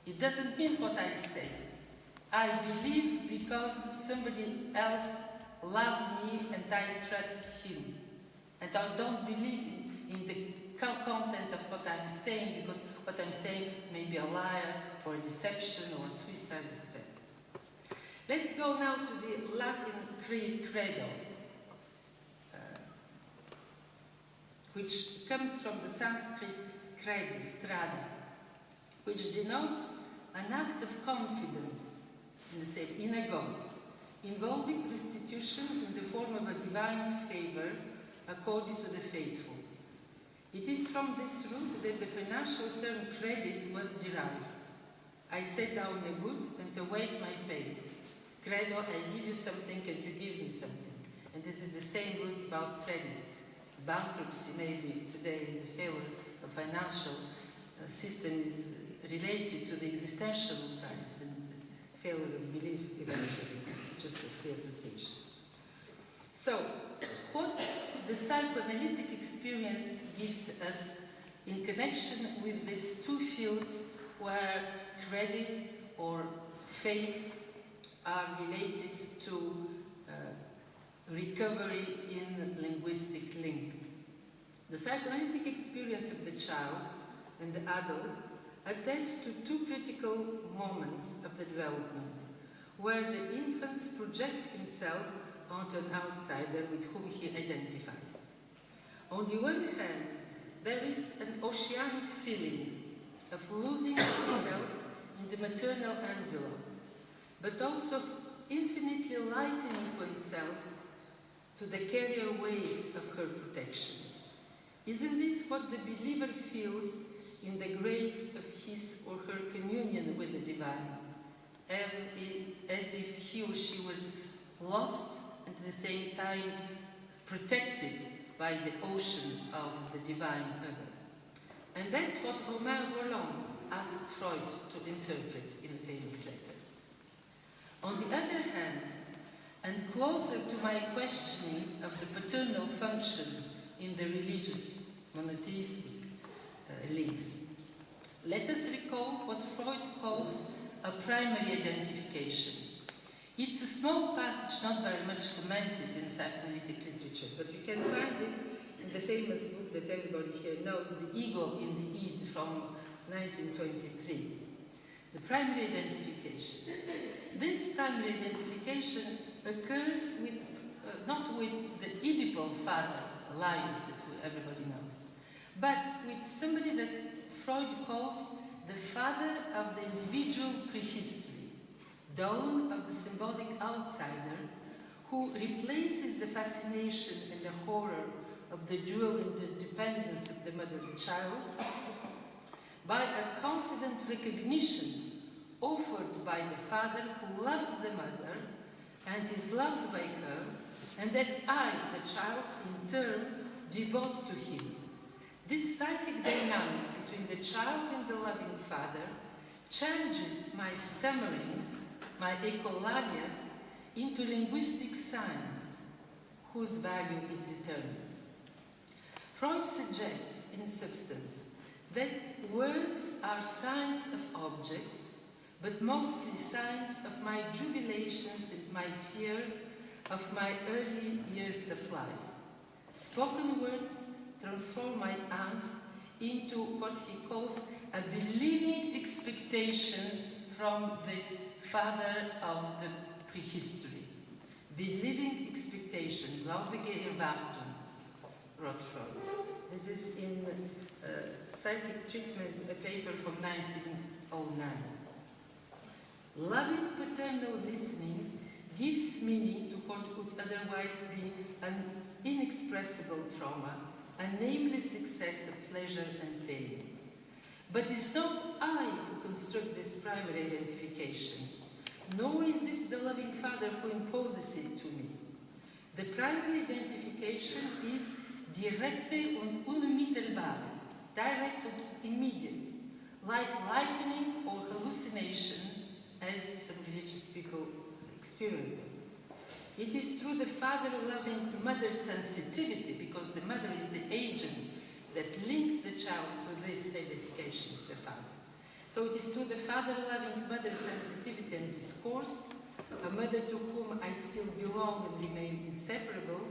It doesn't mean what I say. I believe because somebody else loved me and I trust him. And I don't believe in the content of what I'm saying, because what I'm saying may be a liar or a deception or a suicide attempt. Let's go now to the Latin credo, which comes from the Sanskrit crede, strada, which denotes an act of confidence in a God, involving restitution in the form of a divine favor according to the faithful. It is from this root that the financial term credit was derived. I set down a good and await my pay. Credo, I give you something and you give me something. And this is the same root about credit. Bankruptcy, maybe today, the failure of financial system is related to the existential crisis and the failure of belief eventually, just a free association. So, what the psychoanalytic experience gives us in connection with these two fields where credit or faith are related to recovery in linguistic link. The psychoanalytic experience of the child and the adult attests to two critical moments of the development, where the infant projects himself onto an outsider with whom he identifies. On the one hand, there is an oceanic feeling of losing himself in the maternal envelope, but also of infinitely likening oneself to the carrier wave of her protection. Isn't this what the believer feels in the grace of his or her communion with the divine? As if he or she was lost and at the same time protected by the ocean of the divine other. And that's what Romain Rolland asked Freud to interpret in a famous letter. On the other hand, and closer to my questioning of the paternal function in the religious monotheistic links, let us recall what Freud calls a primary identification. It's a small passage not very much commented in psychoanalytic literature, but you can find it in the famous book that everybody here knows, The Ego in the Id, from 1923. The primary identification. This primary identification occurs with, not with the Oedipal father, Laius, that everybody knows, but with somebody that Freud calls the father of the individual prehistory, dawn of the symbolic outsider, who replaces the fascination and the horror of the dual interdependence of the mother and child by a confident recognition offered by the father who loves the mother and is loved by her, and that I, the child, in turn, devote to him. This psychic dynamic between the child and the loving father changes my stammerings, my ecolalias, into linguistic signs, whose value it determines. Freud suggests, in substance, that words are signs of objects, but mostly signs of my jubilations and my fear of my early years of life. Spoken words transform my angst into what he calls a believing expectation from this father of the prehistory. Believing expectation, Glaubige Erwartung, wrote Freud. This is in Psychic Treatment, a paper from 1909. Loving paternal listening gives meaning to what would otherwise be an inexpressible trauma, a nameless excess of pleasure and pain. But it's not I who construct this primary identification, nor is it the loving father who imposes it to me. The primary identification is directe und unmittelbar, direct and immediate, like lightning or hallucination, as some religious people experience them. It is through the father-loving mother's sensitivity, because the mother is the agent that links the child to this identification with the father. So it is through the father-loving mother sensitivity and discourse, a mother to whom I still belong and remain inseparable,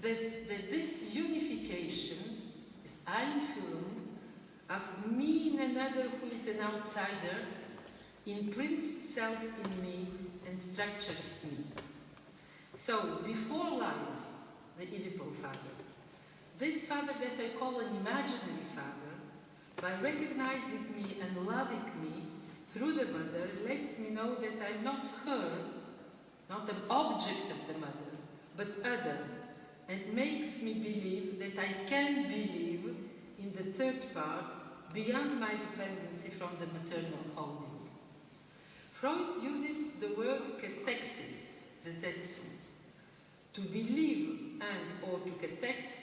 that this unification, this Einfühlung of me and another who is an outsider, imprints itself in me and structures me. So, before Linus, the Oedipal father, this father that I call an imaginary father, by recognizing me and loving me through the mother, lets me know that I'm not her, not an object of the mother, but other, and makes me believe that I can believe in the third part beyond my dependency from the maternal holding. Freud uses the word cathexis, besetzung, to believe and or to catect,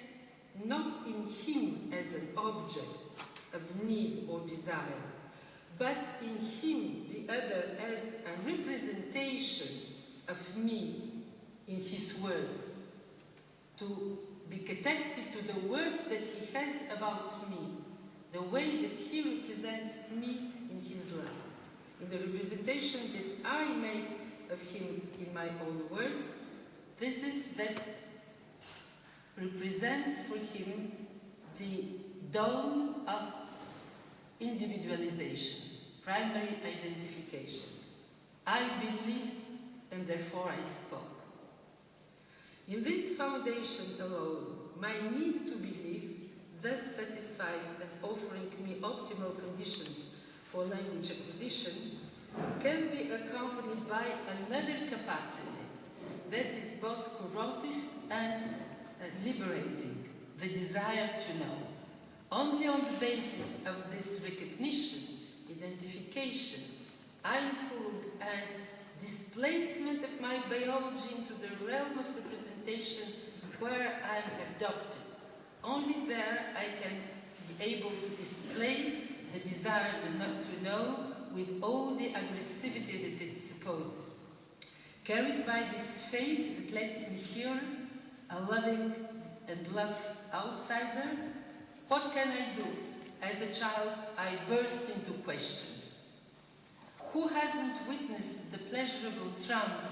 not in him as an object of need or desire, but in him, the other, as a representation of me in his words, to be connected to the words that he has about me, the way that he represents me in his life, in the representation that I make of him in my own words. This is that represents for him the dawn of individualization, primary identification. I believe and therefore I spoke. In this foundation alone, my need to believe, thus satisfied and offering me optimal conditions for language acquisition, can be accompanied by another capacity that is both corrosive and liberating, the desire to know. Only on the basis of this recognition, identification, Einfühlung, and displacement of my biology into the realm of representation where I'm adopted, only there I can be able to display the desire to know with all the aggressivity that it supposes. Carried by this faith that lets me hear a loving and loved outsider, what can I do? As a child, I burst into questions. Who hasn't witnessed the pleasurable trance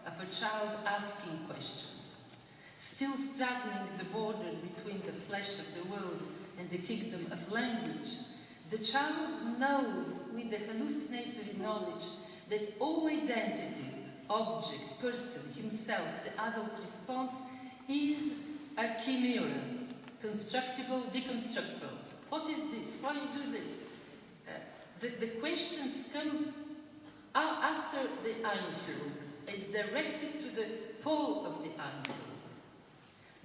of a child asking questions, still straddling the border between the flesh of the world and the kingdom of language? The child knows with the hallucinatory knowledge that all identity, object, person, himself, the adult response is a chimera, constructible, deconstructible. What is this? Why you do this? The questions come after the Einfühlung. It's directed to the pole of the Einfühlung.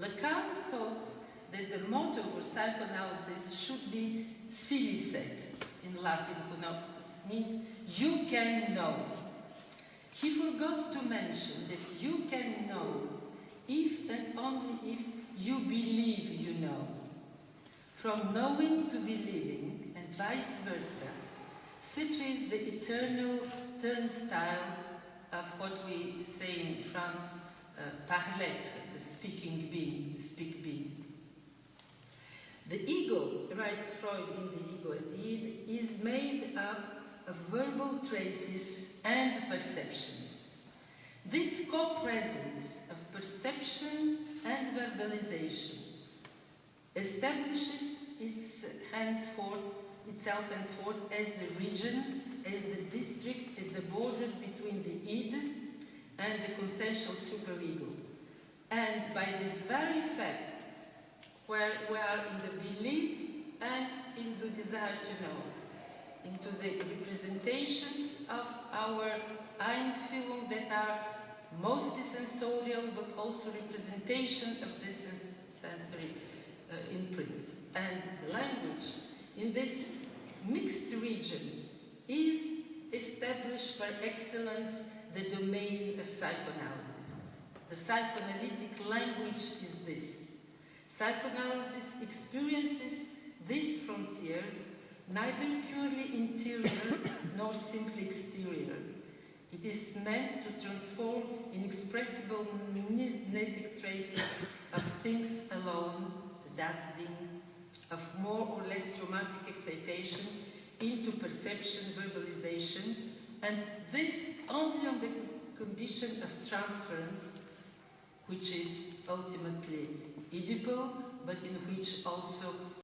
Lacan thought that the motto for psychoanalysis should be silicet, in Latin, means you can know. He forgot to mention that you can know if and only if you believe you know. From knowing to believing, and vice versa, such is the eternal turnstile of what we say in France, par l'être, the speaking being, the speak being. The ego, writes Freud in The Ego and the Id, is made up of verbal traces and perceptions. This co-presence of perception and verbalization establishes itself henceforth as the region, as the district, as the border between the id and the consensual superego. And by this very fact, where we are in the belief and in the desire to know, into the representations of our Einfühlung that are mostly sensorial, but also representation of this sensory imprints. And language, in this mixed region, is established par excellence the domain of psychoanalysis. The psychoanalytic language is this. Psychoanalysis experiences this frontier neither purely interior nor simply exterior. It is meant to transform inexpressible mnesic traces of things alone, the das Ding, of more or less traumatic excitation, into perception, verbalization, and this only on the condition of transference, which is ultimately Oedipal, but in which also